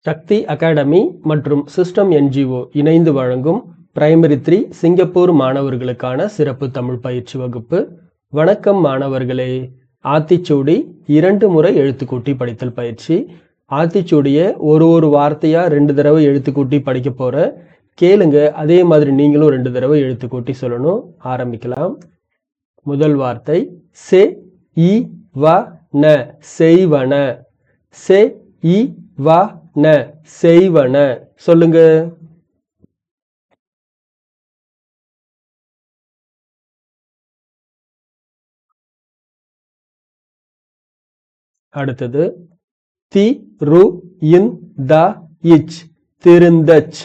சக்தி academy மற்றும் system NGO இணைந்து வழங்கும் பிரைமரி 3 சிங்கப்பூர் மாணவர்களுக்கான சிறப்பு தமிழ் பயிற்சி வகுப்பு. வணக்கம் மாணவர்களே. ஆத்திச்சூடி 2 முறை எழுத்துக்கூட்டி படித்தல் பயிற்சி. ஆத்திச்சூடியை ஒரு வார்த்தையா 2 தடவை எழுத்துக்கூட்டி படிக்க போற. கேளுங்க, அதே மாதிரி நீங்களும் 2 தடவை எழுத்துக்கூட்டி சொல்லணும். ஆரம்பிக்கலாம். முதல் வார்த்தை செ இ வ ந, செய்வன. செ இ வ ந, செய்வன. சொல்லுங்க. அடுத்தது தி ரு இன் த இச், திருந்தச்.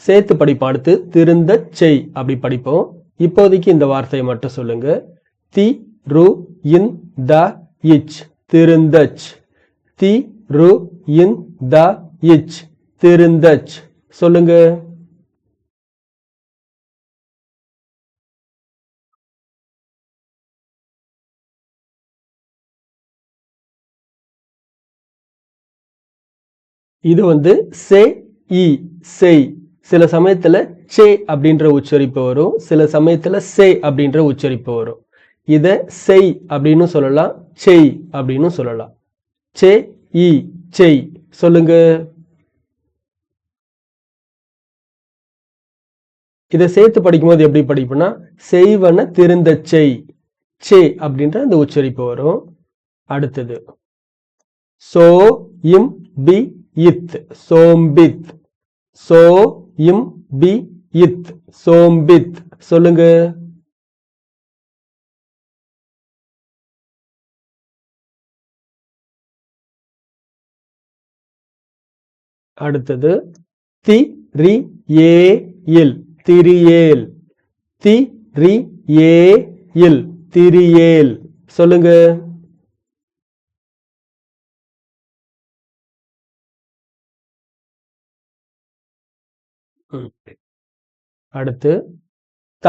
சேர்த்து படிப்போம். அடுத்து திருந்தச் செய் அப்படி படிப்போம். இப்போதைக்கு இந்த வார்த்தையை மட்டும் சொல்லுங்க. தி ரு இன் த இச், திருந்தச். தி ரு இன் த இச், திருந்தச். சொல்லுங்க. இது செ இ, செய். சில சமயத்துல சே அப்படின்ற உச்சரிப்பு வரும், சில சமயத்துல சே அப்படின்ற உச்சரிப்பு வரும். இத செய் அப்படின்னு சொல்லலாம், செய் அப்படின்னு சொல்லலாம். சே இ, செய். சொல்லுங்க. இதை சேர்த்து படிக்கும்போது எப்படி படிப்புனா, செய்வன திருந்த செய். சே அப்படின்ற அந்த உச்சரிப்பு வரும். அடுத்தது சோ இம் பி இத், சோம்பித். சோ இம் பி இத், சோம்பித். சொல்லுங்க. அடுத்தது தி ரி ஏ இல், திரியேல். தி ரி ஏ இல், திரியேல். சொல்லுங்க. அடுத்து த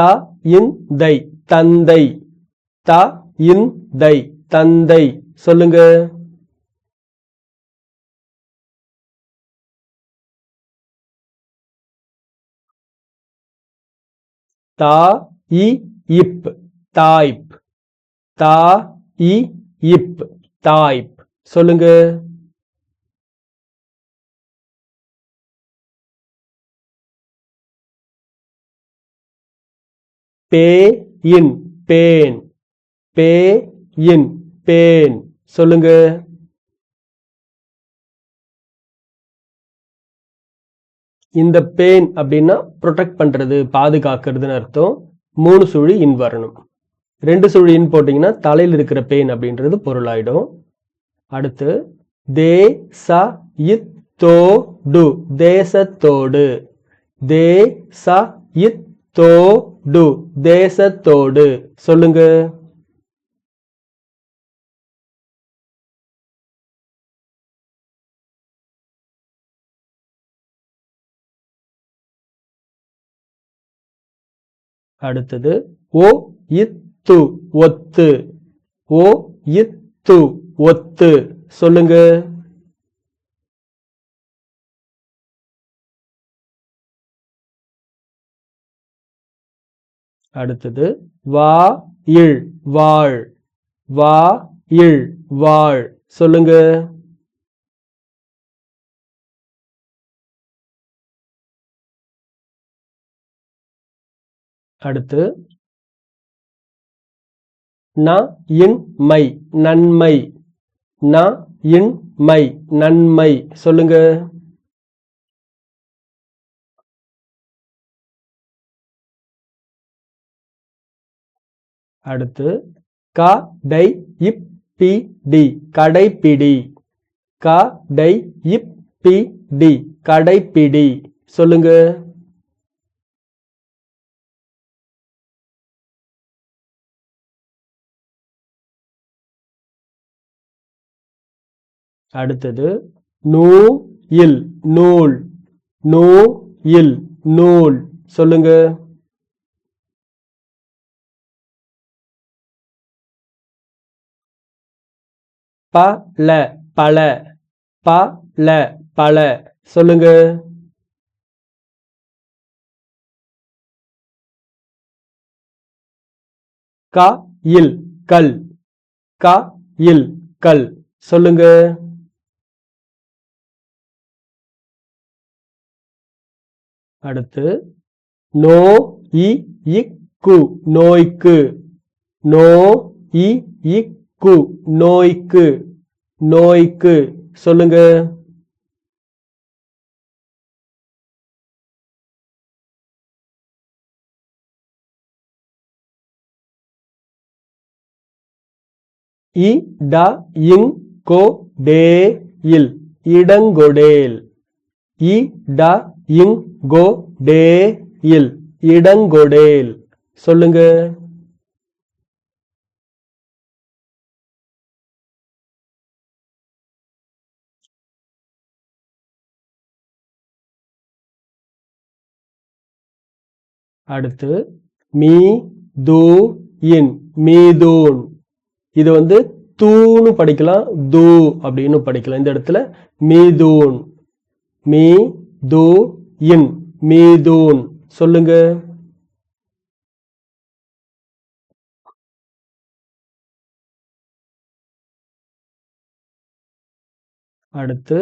இன் தை, தந்தை. த இன் தை, தந்தை. சொல்லுங்க. தா இ இப், தாய்ப். தா இ இப், தாய்ப். சொல்லுங்க. பே இன், பேன். பே இன், பேன். சொல்லுங்க. இந்த பேன் அப்படின்னா ப்ரொடெக்ட் பண்றது, பாதுகாக்கிறதுன்னு அர்த்தம். 3 சுழி இன் வரணும். 2 சுழி இன் போட்டீங்கன்னா தலையில் இருக்கிற பேன் அப்படின்றது பொருளாயிடும். அடுத்து தே ச இத் தோ டு, தேசத்தோடு. தே ச இத் தோ டு, தேசத்தோடு. சொல்லுங்க. அடுத்தது ஓ இத்து, ஒத்து. ஓ இத்து, ஒத்து. சொல்லுங்க. அடுத்தது வா இல், வாழ். வா இல், வாழ். சொல்லுங்க. அடுத்து ந இன் மை, நன்மை. ந இன் மை, நன்மை. சொல்லுங்க. அடுத்து க டை இப் பி டி, கடைப்பிடி. க டை இப் பி டி, கடைப்பிடி. சொல்லுங்க. அடுத்தது நூ இல், நூல். நூ இல், நூல். சொல்லுங்க. ப ல, பல. ப ல, பல. சொல்லுங்க. க இல் கல். க இல் கல். சொல்லுங்க. அடுத்து நோ இ இக்கு நோய்க்கு. நோ இ இக்கு நோய்க்கு. நோய்க்கு. சொல்லுங்க. இ ட இங் கோ டே இல் இடங்கொடேல். இ ட இங் கோ டே இல் இடங்கொடேல். சொல்லுங்க. அடுத்து மீ து இன் மீதூன். இது வந்து தூன்னு படிக்கலாம், தூ அப்படின்னு படிக்கலாம். இந்த இடத்துல மீதூன். மீ து இன் மீதூன். சொல்லுங்க. அடுத்து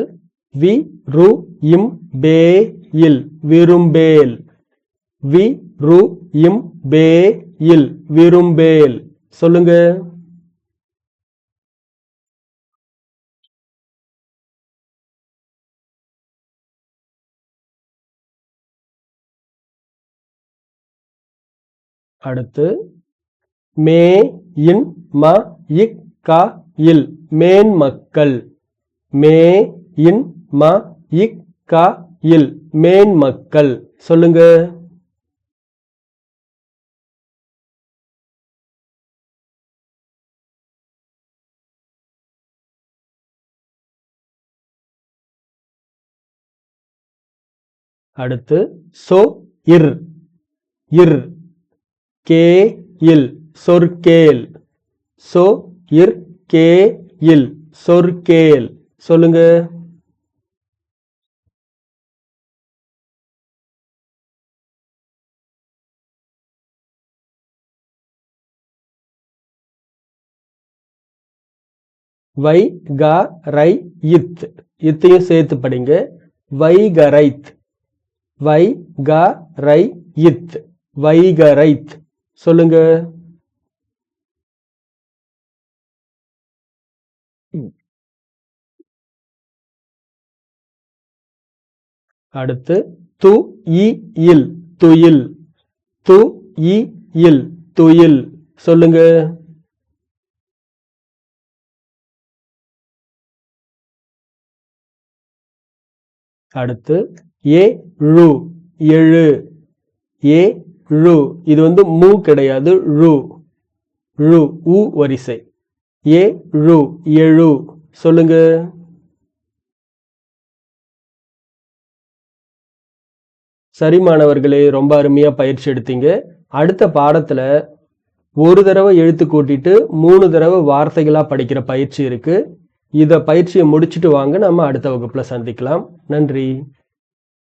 வி ரு இம் பே இல் விரும்பேல். வி ரு இம் பே இல் விரும்பேல். சொல்லுங்க. அடுத்து மே இன் ம இக் க இல் மேன்மக்கள். மே இன் ம இக் க இல் மேன்மக்கள். சொல்லுங்க. அடுத்து சோ இர் இர் கே இல் சொற்கேல். சோ இர் கே இல் சொற்கேல். சொல்லுங்க. வை க ரை இத். இத்தையும் சேர்த்து படிங்க. வைகரைத். வை க ரை இத் வைகரைத். சொல்லுங்க. அடுத்து து இ இல் துயில். து இ இல் துயில். சொல்லுங்க. அடுத்து ஏ ழு எழு. ஏ ழு இது வந்து மூ கிடையாது, ழு. ழு உ வரிசை. ஏ ழு எழு. சொல்லுங்க. சரி மாணவர்களே, ரொம்ப அருமையா பயிற்சி எடுத்தீங்க. அடுத்த பாடத்துல ஒரு தடவை எழுத்து கூட்டிட்டு 3 தடவை வார்த்தைகளா படிக்கிற பயிற்சி இருக்கு. இத பயிற்சியை முடிச்சுட்டு வாங்க, நம்ம அடுத்த வகுப்புல சந்திக்கலாம். நன்றி.